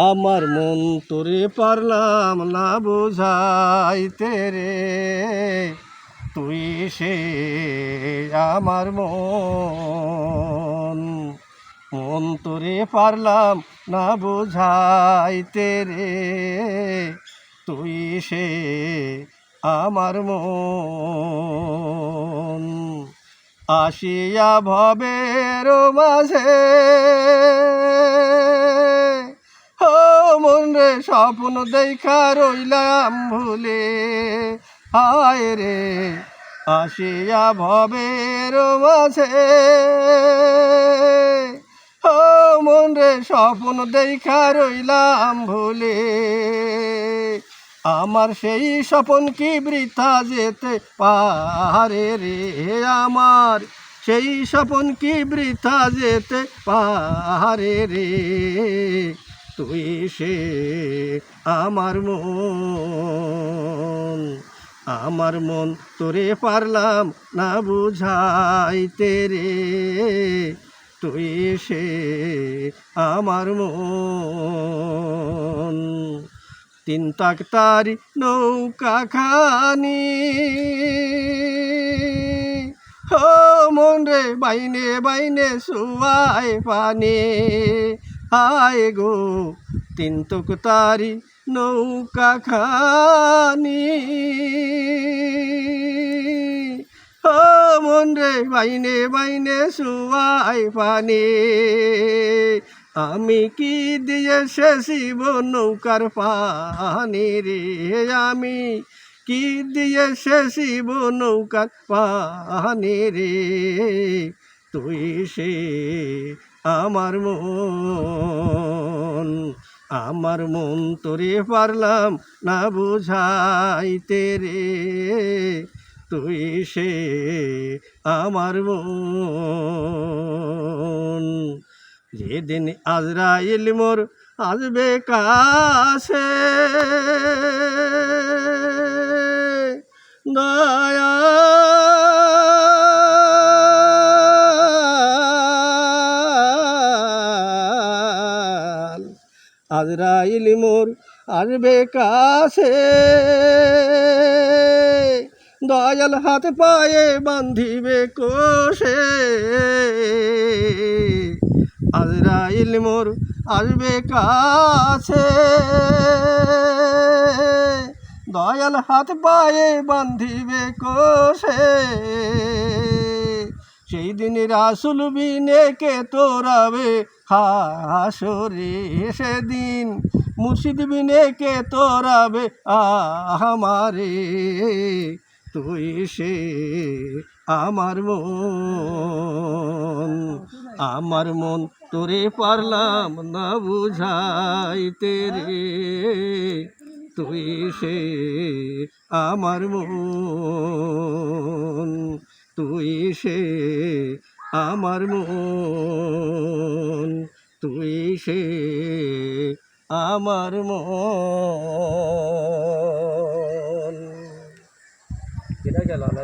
আমার মন তোরে পারলাম না বুঝাইতে রে, তুই সে আমার মন। মন তোরে পারলাম না বুঝাইতে রে, তুই সে আমার মন। আসিয়া ভবের মাঝে ও মন রে, স্বপ্ন দেখা রইলাম ভুলে। হায় রে, আসিয়া ভবের মাঝে ও মন রে, স্বপ্ন দেখা রইলাম ভুলে। আমার সেই স্বপন কি বৃথা যেতে পারে রে, আমার সেই স্বপন কি বৃথা যেতে পারে রে, তুই সে আমার মন। আমার মন তোরে পারলাম না বুঝাইতে রে, তুই সে আমার মন। তিন তাকতারি নৌকা খানি ও মন রে, বাইনে বাইনে শুয়ায় পানি। হায় গো, তিন তাকতারি নৌকা খানি ও মন রে, বাইনে বাইনে শুয়ায় পানি। আমি কি দিয়ে শেষিব নৌকার পানি রে, আমি কি দিয়ে শেষিব নৌকার পানি রে, তুই সে আমার মন। আমার মন তোরে পারলাম না বুঝাইতে রে, তুই সে আমার মন। যেদিন আজরাইল মোর আসবে কাছে দয়াল, আজরাইল মোর আসবে কাছে, দয়াল হাত পায়ে বান্ধিবে কোষে। আজরাইল মোর আসবে কাছে, দয়াল হাত পায়ে বান্ধিবে কোষে। সেই দিন রাসূল বিনে কে তোরাবে হাসরে, সেদিন মুর্শিদ বিনে কে তোরাবে আমারে, তুই সে আমার মন। আমার মন তোরে পারলাম না বুঝাইতে রে, তুই সে আমার মন। তুই সে আমার মন, তুই সে আমার মন।